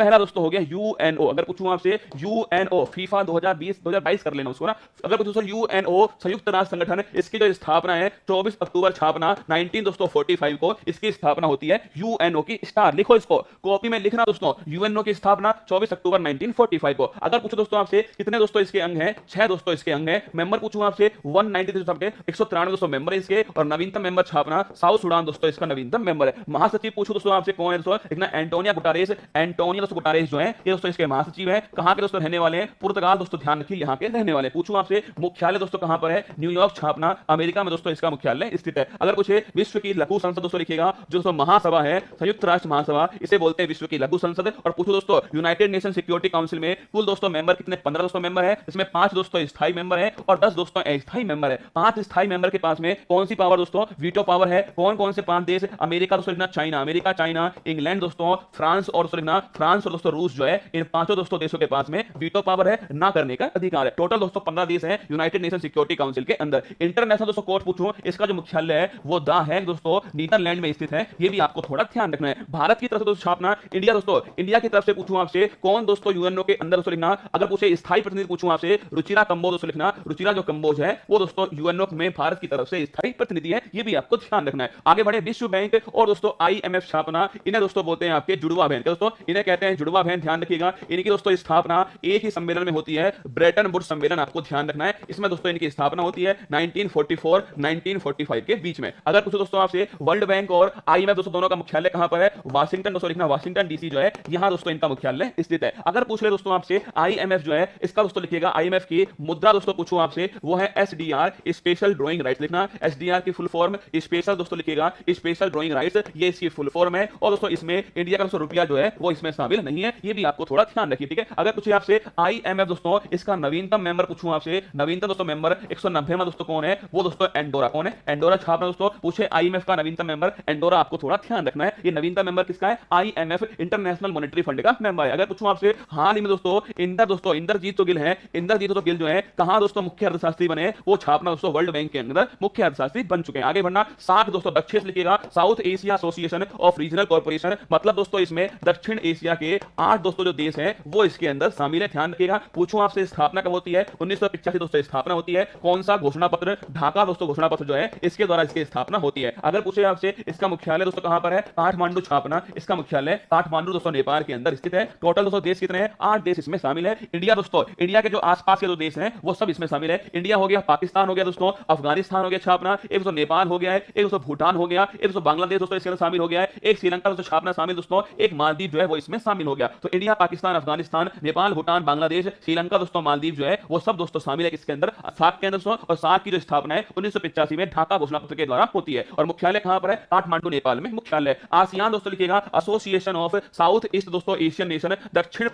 पहला दोस्तों हो गया यूएनओ। अगर पूछूं आपसे यूएनओ फीफा 2022 कर लेना उसको ना। अगर पूछूं दोस्तों यूएनओ संयुक्त राष्ट्र संगठन, इसकी जो स्थापना है 24 अक्टूबर छापना 1945 को इसकी स्थापना होती है। यूएनओ की स्टार लिखो, इसको कॉपी में लिखना दोस्तों, यूएनओ की स्थापना 24 अक्टूबर 1945 को। अगर पूछो दोस्तों आपसे कितने दोस्तों इसके अंग हैं, 6 दोस्तों इसके अंग हैं। मेंबर पूछूं आपसे 193 193 दोस्तों मेंबर है इसके, और नवीनतम मेंबर छापना साउथ सुडान दोस्तों इसका नवीनतम मेंबर है। महासचिव पूछूं दोस्तों आपसे कौन है दोस्तों, लिखना एंटोनियो गुटेरेस। एंटोनियो दोस्तों गुटेरेस जो है ये दोस्तों इसके महासचिव है। कहां के दोस्तों रहने वाले हैं, पुर्तगाल दोस्तों, ध्यान रखिए यहां के रहने वाले। पूछूं आपसे मुख्यालय दोस्तों कहां पर है, न्यूयॉर्क छापना अमेरिका में दोस्तों इसका मुख्यालय स्थित है। अगर पूछे विश्व की लघु संसद दोस्तों लिखिएगा, जो दोस्तों महासभा है संयुक्त राष्ट्र महासभा, इसे बोलते हैं विश्व की लघु संसद। और पूछो दोस्तों यूनाइटेड नेशन सिक्योरिटी काउंसिल में कुल दोस्तों मेंबर कितने, 15 दोस्तों मेंबर है। इसमें 5 दोस्तों स्थायी मेंबर है और 10 दोस्तों अस्थायी मेंबर है। 5 स्थायी मेंबर के पास में कौन सी पावर दोस्तों, वीटो पावर है। कौन कौन से 5 देश, अमेरिका दोस्तों लिखना, चाइना, अमेरिका चाइना, इंग्लैंड दोस्तों, फ्रांस और दोस्तों लिखना फ्रांस और दोस्तों रूस जो है, इन पांचों दोस्तों देशों के पास में वीटो पावर है, ना करने का अधिकार है। टोटल दोस्तों 15 देश हैं यूनाइटेड नेशन सिक्योरिटी काउंसिल के अंदर। इंटरनेशनल दोस्तों कोर्ट पूछूं, इसका जो मुख्यालय है वो द हैग दोस्तों नीदरलैंड में स्थित है। ये भी आपको थोड़ा ध्यान रखना है। भारत की तरफ से दोस्तों छापना इंडिया दोस्तों, इंडिया की तरफ से पूछूं आपसे कौन दोस्तों यूएनओ के अंदर दोस्तों लिखना। अगर पूछे स्थायी प्रतिनिधि पूछूं आपसे रुचिरा कंबोज दोस्तों लिखना, रुचिरा जो कंबोज है वो दोस्तों यूएनओ में भारत की तरफ से स्थायी प्रतिनिधि है। ये भी आपको ध्यान रखना है। आगे बढ़े, विश्व बैंक और दोस्तों आईएमएफ छापना, इन्हें दोस्तों बोलते हैं आपके जुड़वा बहन, दोस्तों इन्हें कहते हैं जुड़वा बहन, ध्यान रखिएगा। इनकी दोस्तों स्थापना एक ही सम्मेलन में होती है, ब्रेटन वुड्स सम्मेलन, आपको ध्यान रखना है। इसमें दोस्तों इनकी स्थापना होती है 1944 1945 के बीच में। अगर पूछो दोस्तों आपसे वर्ल्ड बैंक और आईएमएफ दोस्तों दोनों का मुख्यालय कहां पर है, वाशिंगटन दोस्तों लिखना, वाशिंगटन डीसी जो है यहां दोस्तों इनका मुख्यालय स्थित है। अगर पूछ ले दोस्तों आपसे आईएमएफ जो है इसका दोस्तों लिखिएगा, आईएमएफ की मुद्रा दोस्तों पूछूं आपसे वो है एसडीआर, स्पेशल ड्राइंग राइट्स लिखना। एसडीआर की फुल फॉर्म स्पेशल दोस्तों लिखिएगा, स्पेशल ड्राइंग राइट्स, ये इसकी फुल फॉर्म है। और दोस्तों इसमें इंडिया का दोस्तों रुपया जो है वो इसमें शामिल नहीं है। ये भी आपको थोड़ा ध्यान रखिए, ठीक है। अगर पूछे आपसे आईएमएफ दोस्तों इसका नवीनतम मेंबर पूछूं आपसे, नवीनतम दोस्तों मेंबर 190 में दोस्तों कौन है, वो दोस्तों एंडोरा। कौन है, एंडोरा छापना दोस्तों। पूछे आईएमएफ का नवीनतम मेंबर एंडोरा, आपको थोड़ा ध्यान रखना है। ये नवीनतम मेंबर किसका है, आईएमएफ इंटरनेशनल मॉनेटरी फंड का मेंबर है। अगर पूछूं आपसे हाल ही में दोस्तों इंदरजीत तो गिल है, इंदरजीत तो गिल जो है कहां दोस्तों मुख्य अर्थशास्त्री बने, वो छापना दोस्तों वर्ल्ड बैंक के अंदर मुख्य अर्थशास्त्री बन चुके हैं। आगे बढ़ना, साथ दोस्तों दक्षिण लिखिएगा, south Asia association of regional corporation, मतलब दोस्तों इसमें दक्षिण एशिया के 8 दोस्तों जो देश हैं वो इसके अंदर शामिल है, ध्यान रखिएगा। पूछूं आपसे स्थापना कब होती है, 1985 दोस्तों स्थापना होती है। कौन सा घोषणा पत्र, ढाका दोस्तों घोषणा पत्र जो है इसके द्वारा इसकी स्थापना होती है। अगर पूछे आपसे इसका मुख्यालय दोस्तों कहां पर है, काठमांडू छापना, इसका मुख्यालय काठमांडू दोस्तों नेपाल के अंदर स्थित है। टोटल दोस्तों देश कितने हैं, 8 देश इसमें शामिल है। इंडिया दोस्तों, इंडिया के जो आसपास के जो देश हैं वो सब इसमें शामिल है। इंडिया हो गया, पाकिस्तान हो गया दोस्तों, अफगानिस्तान हो गया छापना, एक दोस्तों नेपाल हो गया है, एक दोस्तों भूटान हो गया, एक दोस्तों बांग्लादेश दोस्तों इसके अंदर शामिल हो गया है, एक श्रीलंका दोस्तों छापना शामिल दोस्तों, एक मालदीव जो है वो इसमें शामिल हो गया। तो इंडिया, पाकिस्तान, अफगानिस्तान, नेपाल, भूटान, बांग्लादेश, श्रीलंका दोस्तों, मालदीव जो है वो सब दोस्तों शामिल है इसके अंदर, सार्क के अंदर दोस्तों। और सार्क की जो स्थापना है 1985 में ढाका घोषणा पत्र के द्वारा होती है। और मुख्यालय कहां पर है, काठमांडू नेपाल में मुख्यालय। आसियान दोस्तों लिखिएगा, एसोसिएशन ऑफ साउथ ईस्ट दोस्तों एशियन नेशन, दक्षिण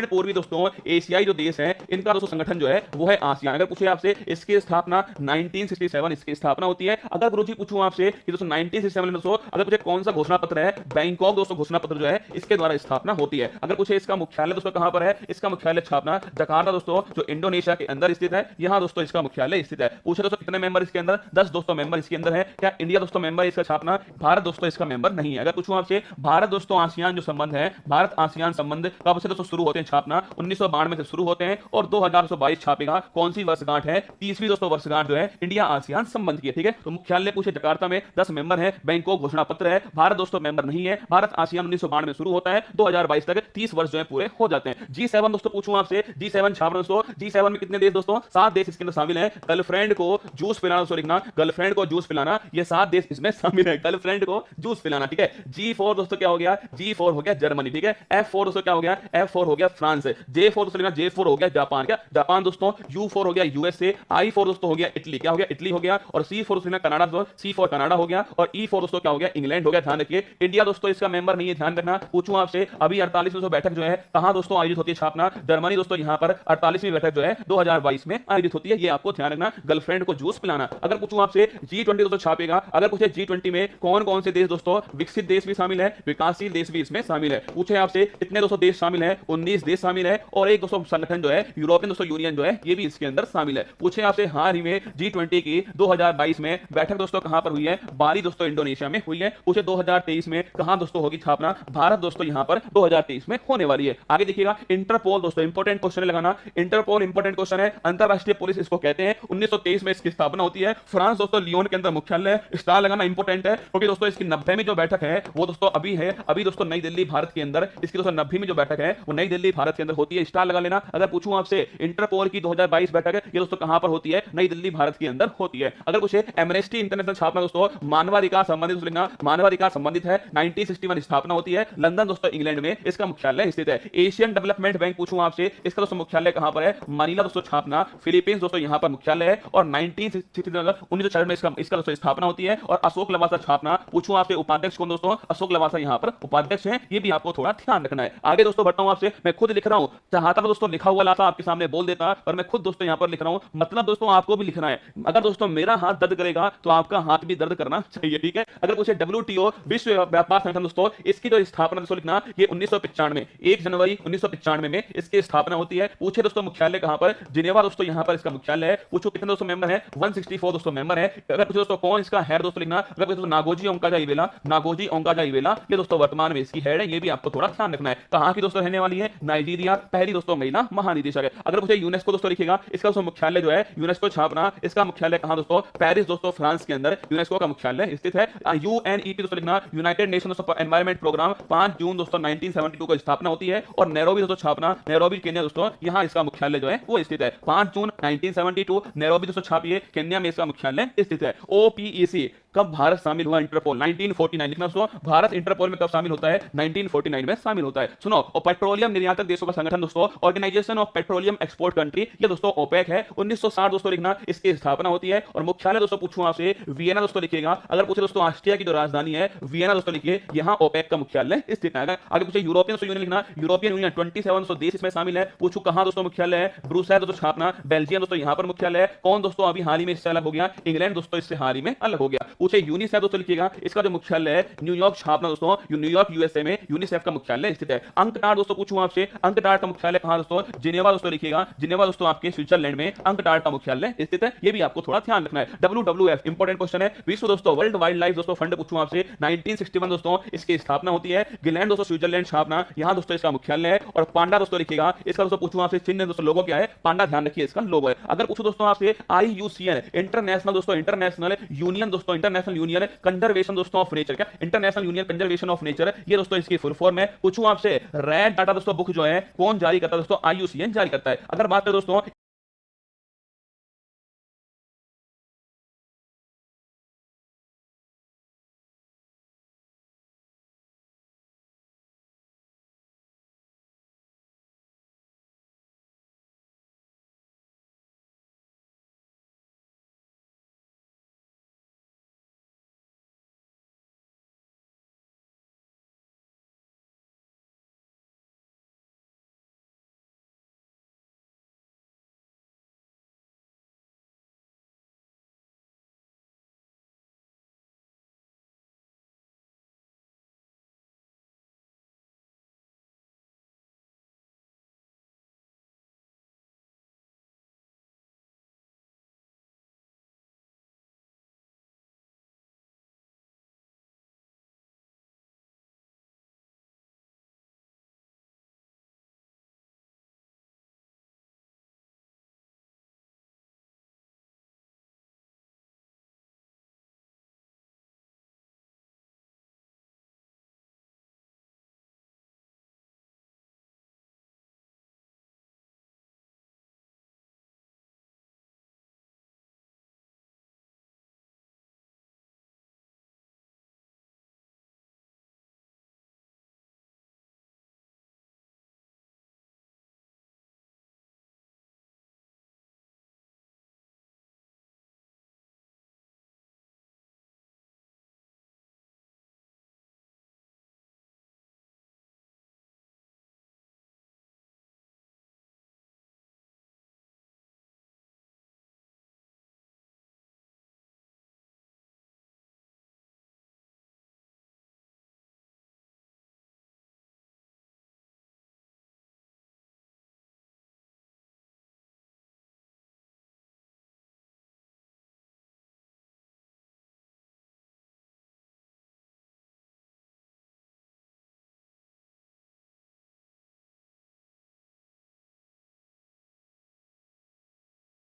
पूर्वी दोस्तों एशियाई जो देश है इनका दोस्तों संगठन जो है वो है आसियान। अगर पूछे आपसे इसकी स्थापना 1967 इसकी स्थापना होती है। अगर गुरुजी पूछूं आपसे कि दोस्तों 1967 में दोस्तों अगर पूछे कौन सा घोषणा पत्र है, बैंकॉक दोस्तों घोषणा पत्र जो है इसके द्वारा स्थापना होती है। अगर पूछे इसका मुख्यालय दोस्तों कहां पर है, इसका मुख्यालय छापना जकार्ता दोस्तों जो इंडोनेशिया के अंदर स्थित है, यहां दोस्तों इसका मुख्यालय स्थित है। पूछे दोस्तों कितने मेंबर इसके अंदर, 10 दोस्तों मेंबर इसके अंदर है। क्या इंडिया दोस्तों मेंबर इसका छापना, भारत दोस्तों इसका मेंबर नहीं है। अगर पूछूं आपसे भारत दोस्तों आसियान जो संबंध है, भारत आसियान संबंध कब से दोस्तों शुरू होते हैं छापना, 1992 से शुरू होते हैं और 2022 छापेगा। कौन सी वर्षगांठ है, 30वीं दोस्तों वर्षगांठ जो है इंडिया आसियान संबंध की है, ठीक है। तो मुख्यालय पूछे जकार्ता में, 10 मेंबर है, बैंकॉक घोषणा पत्र है, भारत दोस्तों मेंबर नहीं है। भारत आसियान 1992 में शुरू होता है, 2022 तक 30 वर्ष जो है पूरे हो जाते हैं। G7 दोस्तों पूछूं आपसे, G7 छापना दोस्तों, G7 में कितने देश दोस्तों, 7 देश इसके अंदर शामिल है। गर्लफ्रेंड को जूस पिलाना दोस्तों लिखना, गर्लफ्रेंड को जूस पिलाना, ये 7 देश इसमें शामिल है, गर्लफ्रेंड को जूस पिलाना, ठीक है। G4 दोस्तों क्या हो गया, G4 हो गया जर्मनी, ठीक है। F4 दोस्तों क्या हो गया, F4 हो गया फ्रांस। J4 दोस्तों लिखना, J4 हो गया जापान, क्या जापान दोस्तों। U4 हो गया यूएसए, I4 दोस्तों हो गया इटली, क्या हो गया इटली हो गया। और C4 दोस्तों कनाडा दोस्तों, C4 कनाडा हो गया। और E4 दोस्तों क्या हो गया इंग्लैंड हो गया, ध्यान रखिए। इंडिया दोस्तों इसका मेंबर नहीं है, ध्यान रखना। पूछूं आपसे अभी 48वीं दोस्तों बैठक जो है कहां दोस्तों आयोजित होती है छापना, जर्मनी दोस्तों यहां पर 48वीं बैठक जो है 2022 में आयोजित होती है, ये आपको ध्यान रखना, गर्लफ्रेंड को जूस पिलाना। अगर पूछूं आपसे G20 दोस्तों छापेगा, अगर पूछे G20 में कौन कौन से देश दोस्तों, विकसित देश भी शामिल है, विकासशील देश भी इसमें शामिल है। पूछे आपसे कितने दोस्तों देश शामिल है, 19 देश शामिल है। और एक दोस्तों संगठन जो है यूरोपियन दोस्तों यूनियन जो है ये भी इसके अंदर शामिल है। पूछे आपसे हाल ही में G20 की 2022 में बैठक दोस्तों कहां पर हुई है, बाली दोस्तों इंडोनेशिया में हुई है। पूछे 2023 में कहां दोस्तों होगी छापना, भारत दोस्तों यहां पर पर 2023 में होने वाली है। आगे देखिएगा इंटरपोल, दोस्तों इंपॉर्टेंट क्वेश्चन लगाना, इंटरपोल इंपॉर्टेंट क्वेश्चन है, अंतरराष्ट्रीय पुलिस इसको कहते हैं। 1923 में इसकी स्थापना होती है, फ्रांस दोस्तों लियोन के अंदर मुख्यालय। स्टार लगाना इंपॉर्टेंट है क्योंकि दोस्तों इसकी 90वीं जो बैठक है वो दोस्तों अभी है, अभी दोस्तों नई दिल्ली भारत के अंदर इसकी दोस्तों 90वीं जो बैठक है वो नई दिल्ली भारत के अंदर होती है। स्टार लगा लेना। अगर पूछूं आपसे इंटरपोल की 2022 बैठक है ये दोस्तों कहां पर होती है, नई दिल्ली भारत के अंदर होती है। अगर पूछे एमनेस्टी इंटरनेशनल स्थापना दोस्तों मानवाधिकार संबंधित लिखना, मानवाधिकार संबंधित है, 1961 स्थापना होती है, लंदन दोस्तों इंग्लैंड में इसका मुख्यालय स्थित है। एशियन डेवलपमेंट बैंक पूछूं आपसे इसका दोस्तों मुख्यालय कहां पर है, मनीला दोस्तों स्थापना, फिलीपींस दोस्तों यहां पर मुख्यालय है। और 1966 में इसका दोस्तों स्थापना होती है। और अशोक लवासा स्थापना पूछूं आपसे उपाध्यक्ष कौन दोस्तों, अशोक लवासा यहां पर उपाध्यक्ष हैं, ये भी आपको थोड़ा ध्यान रखना है। आगे दोस्तों बढ़ता हूं आपसे, मैं खुद लिख रहा हूं, चाहता तो दोस्तों लिखा हुआ लाता आपके सामने बोल देता, पर मैं खुद दोस्तों यहां पर लिख रहा हूं, मतलब दोस्तों आपको भी लिखना है। अगर दोस्तों मेरा हाथ दर्द करेगा तो आपका हाथ भी दर्द करना चाहिए, ठीक है। अगर पूछे WTO विश्व व्यापार संगठन दोस्तों इसकी जो स्थापना दोस्तों लिखना, ये 1995 1 जनवरी 1995 में इसकी स्थापना होती है। पूछे दोस्तों मुख्यालय कहां पर, जिनेवा दोस्तों यहां पर इसका मुख्यालय है। पूछो कितने दोस्तों मेंबर है, 164 दोस्तों मेंबर है। अगर पूछे दोस्तों कौन इसका हेड दोस्तों लिखना, अगर दोस्तों नागोजी ओंकाजा इवेला, नागोजी ओंकाजा इवेला ये दोस्तों वर्तमान में इसकी हेड है, ये भी आपको थोड़ा ध्यान रखना है। कहां की दोस्तों रहने वाली है, नाइजीरिया, पहली दोस्तों महिला महानिदेशक है। अगर पूछे यूनेस्को दोस्तों लिखेगा, इसका दोस्तों मुख्यालय जो है यूनेस्को छापना, इसका मुख्यालय कहां दोस्तों, पेरिस दोस्तों फ्रांस के अंदर यूनेस्को का मुख्यालय स्थित है। UNEP दोस्तों लिखना, यूनाइटेड नेशंस एनवायरमेंट प्रोग्राम, 5 जून दोस्तों 1972 को स्थापना होती है। और नैरोबी दोस्तों छापना, नैरोबी केन्या दोस्तों यहां इसका मुख्यालय जो है वो स्थित है। 5 जून 1972 नैरोबी दोस्तों छापिए, केन्या में इसका मुख्यालय स्थित है। OPEC कब भारत शामिल हुआ इंटरपोल, 1949 लिखना दोस्तों, भारत इंटरपोल में कब शामिल होता है, 1949 में शामिल होता है। सुनो, और पेट्रोलियम निर्यातक देशों का संगठन दोस्तों, organisation of petroleum export country, ये दोस्तों ओपेक है। 1960 दोस्तों लिखना, इसकी स्थापना होती है। और मुख्यालय दोस्तों पूछूं आपसे वियना दोस्तों लिखिएगा। अगर पूछे दोस्तों ऑस्ट्रिया की जो राजधानी है वियना दोस्तों लिखिए, यहां ओपेक का मुख्यालय स्थित है। आगे पूछे यूरोपियन यूनियन लिखना, यूरोपियन यूनियन 27 देश इसमें शामिल है। पूछूं कहां दोस्तों मुख्यालय है, ब्रुसेल दोस्तों छापना, बेल्जियम दोस्तों यहां पर मुख्यालय है। कौन दोस्तों अभी हाल ही में इससे अलग हो गया, इंग्लैंड दोस्तों इससे हाल ही में अलग हो गया। पूछे यूनिसेफ दोस्तों लिखिएगा, इसका जो मुख्यालय है न्यूयॉर्क छापना दोस्तों, न्यूयॉर्क यूएसए में यूनिसेफ का मुख्यालय स्थित है। अंकटाड दोस्तों पूछूं आपसे, अंकटाड का मुख्यालय कहां दोस्तों, जिनेवा दोस्तों लिखिएगा, जिनेवा दोस्तों आपके स्विट्जरलैंड में अंकटाड का मुख्यालय स्थित है, ये भी आपको थोड़ा ध्यान रखना है। WWF इंपॉर्टेंट क्वेश्चन है, विश्व दोस्तों वर्ल्ड वाइल्ड लाइफ दोस्तों फंड पूछूं आपसे, 1961 दोस्तों इसकी स्थापना होती है। गिलैंड दोस्तों स्विट्जरलैंड छापना, यहां दोस्तों इसका मुख्यालय है। और पांडा दोस्तों लिखिएगा, इसका दोस्तों पूछूं आपसे चिन्ह दोस्तों लोगो क्या है, पांडा ध्यान रखिए इसका लोगो है। अगर पूछूं दोस्तों आपसे IUCN इंटरनेशनल दोस्तों, इंटरनेशनल यूनियन दोस्तों, इंटरनेशनल यूनियन कंजर्वेशन दोस्तों ऑफ नेचर, क्या international union conservation of nature, ये दोस्तों इसकी फुल फॉर्म है। पूछूं आपसे रेड डाटा दोस्तों बुक जो है कौन जारी करता है दोस्तों, IUCN जारी करता है। अगर बात करें दोस्तों